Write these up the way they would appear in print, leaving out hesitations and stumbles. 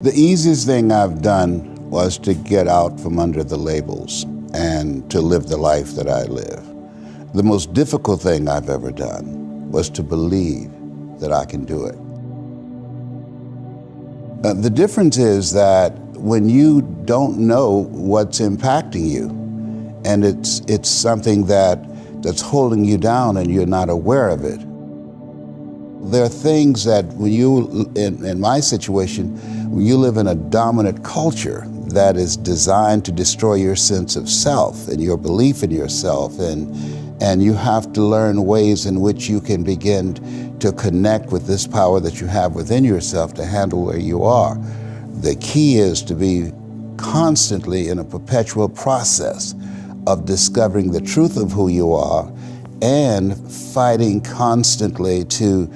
The easiest thing I've done was to get out from under the labels and to live the life that I live. The most difficult thing I've ever done was to believe that I can do it. The difference is that when you don't know what's impacting you, and it's something that's holding you down and you're not aware of it. There are things that when you, in my situation, when you live in a dominant culture that is designed to destroy your sense of self and your belief in yourself, and you have to learn ways in which you can begin to connect with this power that you have within yourself to handle where you are. The key is to be constantly in a perpetual process of discovering the truth of who you are and fighting constantly to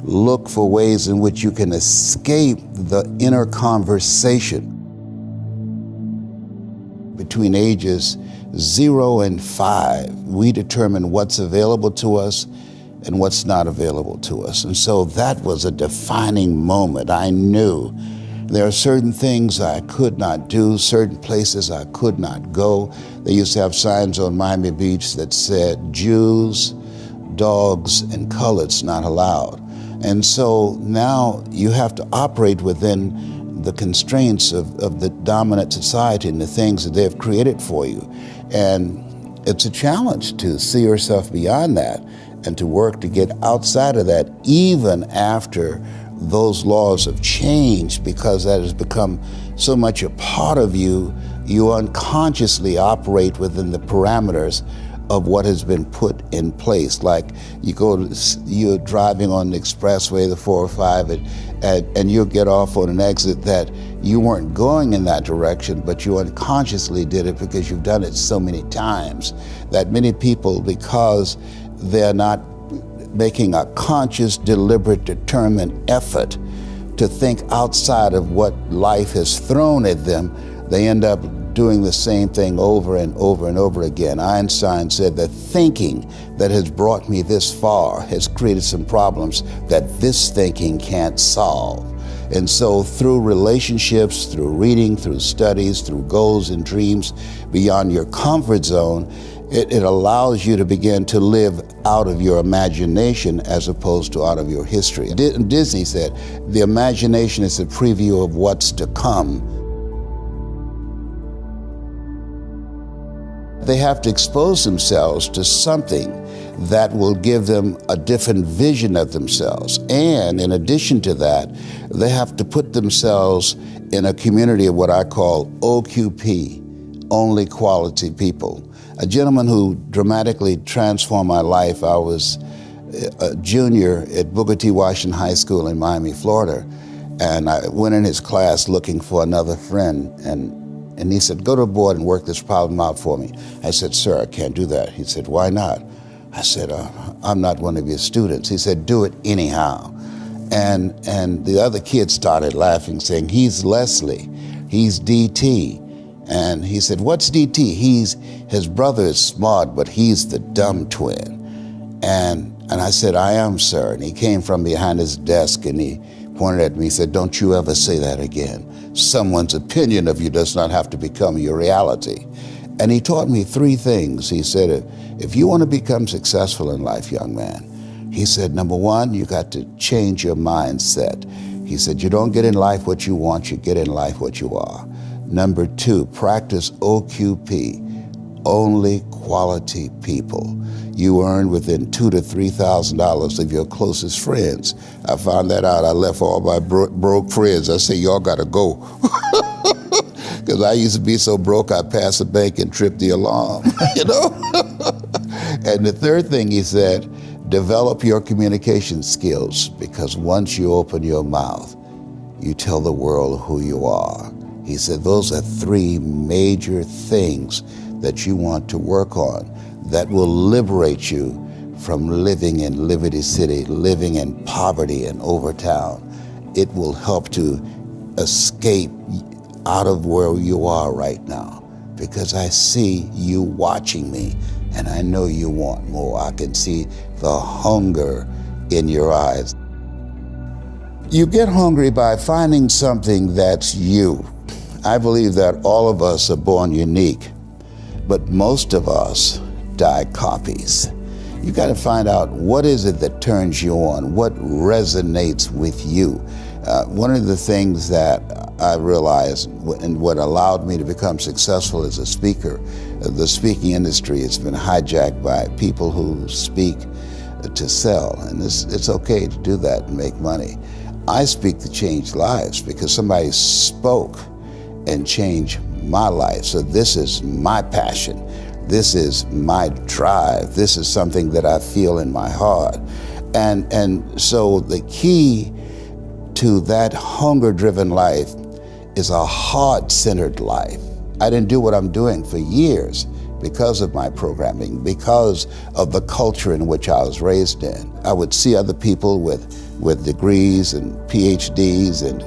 look for ways in which you can escape the inner conversation. Between ages 0 and 5, we determine what's available to us and what's not available to us. And so that was a defining moment. I knew there are certain things I could not do, certain places I could not go. They used to have signs on Miami Beach that said, Jews, dogs, and coloreds not allowed. And so now you have to operate within the constraints of the dominant society and the things that they've created for you. And it's a challenge to see yourself beyond that and to work to get outside of that even after those laws have changed, because that has become so much a part of you. You unconsciously operate within the parameters of what has been put in place. Like you're driving on the expressway, the 405, and you'll get off on an exit that you weren't going in that direction, but you unconsciously did it because you've done it so many times that many people, because they're not making a conscious, deliberate, determined effort to think outside of what life has thrown at them, they end up doing the same thing over and over and over again. Einstein said that thinking that has brought me this far has created some problems that this thinking can't solve. And so through relationships, through reading, through studies, through goals and dreams beyond your comfort zone, it allows you to begin to live out of your imagination as opposed to out of your history. Disney said, the imagination is a preview of what's to come. They have to expose themselves to something that will give them a different vision of themselves. And in addition to that, they have to put themselves in a community of what I call OQP, only quality people. A gentleman who dramatically transformed my life, I was a junior at Booker T. Washington High School in Miami, Florida, and I went in his class looking for another friend, and he said, go to the board and work this problem out for me. I said, sir, I can't do that. He said, why not? I said, I'm not one of your students. He said, do it anyhow. And the other kids started laughing, saying, he's Leslie, he's DT. And he said, what's DT? His brother is smart, but he's the dumb twin. And I said, I am, sir. And he came from behind his desk and he pointed at me, he said, don't you ever say that again. Someone's opinion of you does not have to become your reality. And he taught me 3 things. He said, if you want to become successful in life, young man, he said, number 1, you got to change your mindset. He said, you don't get in life what you want, you get in life what you are. Number 2, practice OQP, only quality people. You earn within $2,000 to $3,000 of your closest friends. I found that out. I left all my broke friends. I said, y'all gotta go. Because I used to be so broke, I'd pass the bank and trip the alarm, you know? And the 3rd thing he said, develop your communication skills, because once you open your mouth, you tell the world who you are. He said, those are 3 major things that you want to work on that will liberate you from living in Liberty City, living in poverty in Overtown. It will help to escape out of where you are right now, because I see you watching me and I know you want more. I can see the hunger in your eyes. You get hungry by finding something that's you. I believe that all of us are born unique, but most of us die copies. You got to find out what is it that turns you on, what resonates with you. One of the things that I realized and what allowed me to become successful as a speaker, the speaking industry has been hijacked by people who speak to sell, and it's okay to do that and make money. I speak to change lives because somebody spoke and changed my life. So this is my passion. This is my drive. This is something that I feel in my heart. And so the key to that hunger-driven life is a heart-centered life. I didn't do what I'm doing for years because of my programming, because of the culture in which I was raised in. I would see other people with degrees and PhDs and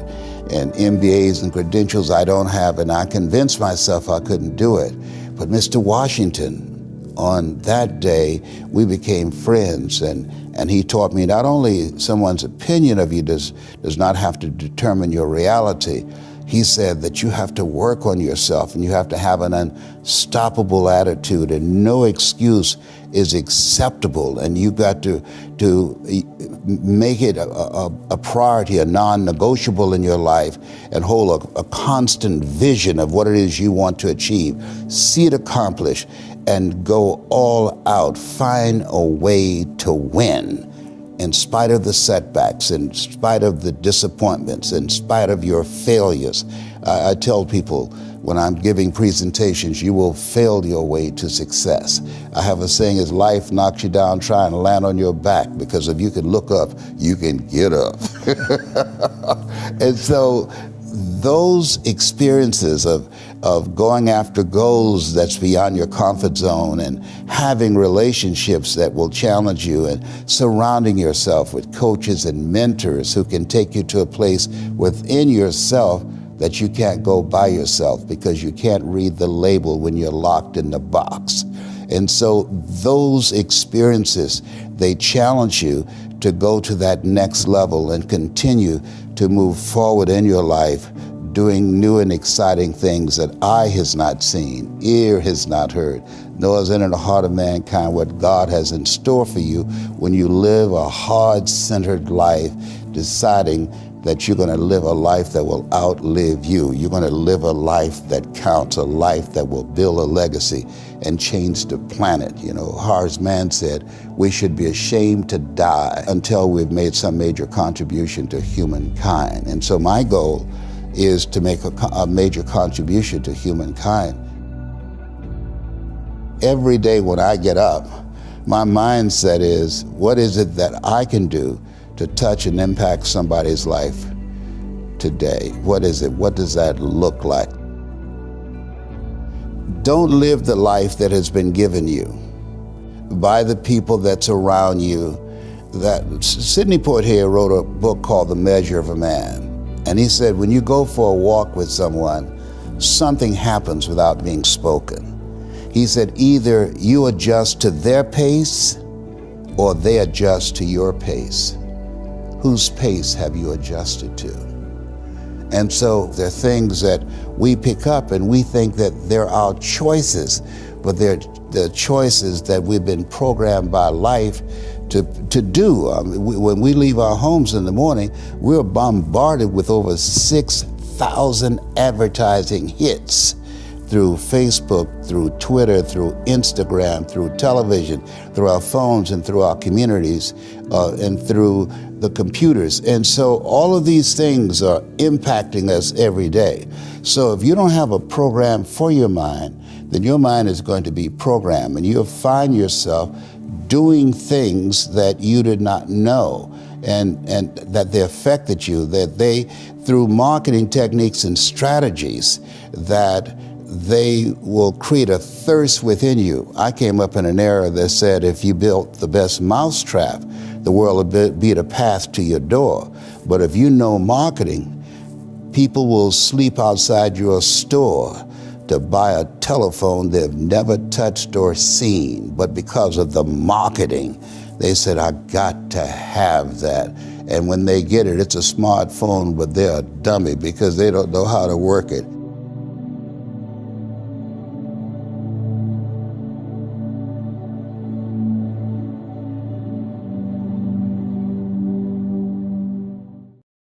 MBAs and credentials I don't have, and I convinced myself I couldn't do it. But Mr. Washington, on that day, we became friends, and he taught me not only someone's opinion of you does not have to determine your reality. He said that you have to work on yourself and you have to have an unstoppable attitude, and no excuse is acceptable, and you got to make it a priority, a non-negotiable in your life, and hold a constant vision of what it is you want to achieve. See it accomplished and go all out. Find a way to win. In spite of the setbacks, in spite of the disappointments, in spite of your failures. I tell people when I'm giving presentations, you will fail your way to success. I have a saying, as life knocks you down, try and land on your back, because if you can look up, you can get up. And so those experiences of going after goals that's beyond your comfort zone, and having relationships that will challenge you, and surrounding yourself with coaches and mentors who can take you to a place within yourself that you can't go by yourself because you can't read the label when you're locked in the box. And so those experiences, they challenge you to go to that next level and continue to move forward in your life, doing new and exciting things that eye has not seen, ear has not heard, nor has entered the heart of mankind what God has in store for you when you live a heart-centered life, deciding that you're going to live a life that will outlive you. You're going to live a life that counts, a life that will build a legacy and change the planet. You know, Horace Mann said, we should be ashamed to die until we've made some major contribution to humankind. And so my goal is to make a major contribution to humankind. Every day when I get up, my mindset is, what is it that I can do to touch and impact somebody's life today? What is it? What does that look like? Don't live the life that has been given you by the people that's around you. That Sidney Poitier wrote a book called The Measure of a Man. And he said, when you go for a walk with someone, something happens without being spoken. He said, either you adjust to their pace or they adjust to your pace. Whose pace have you adjusted to? And so there are things that we pick up and we think that they're our choices, but they're the choices that we've been programmed by life to do. When we leave our homes in the morning, we're bombarded with over 6,000 advertising hits through Facebook, through Twitter, through Instagram, through television, through our phones and through our communities, and through the computers. And so all of these things are impacting us every day. So if you don't have a program for your mind, then your mind is going to be programmed, and you'll find yourself doing things that you did not know, and that they affected you, that they, through marketing techniques and strategies, that they will create a thirst within you. I came up in an era that said if you built the best mousetrap, the world will be the path to your door. But if you know marketing, people will sleep outside your store to buy a telephone they've never touched or seen. But because of the marketing, they said, I got to have that. And when they get it, it's a smartphone, but they're a dummy because they don't know how to work it.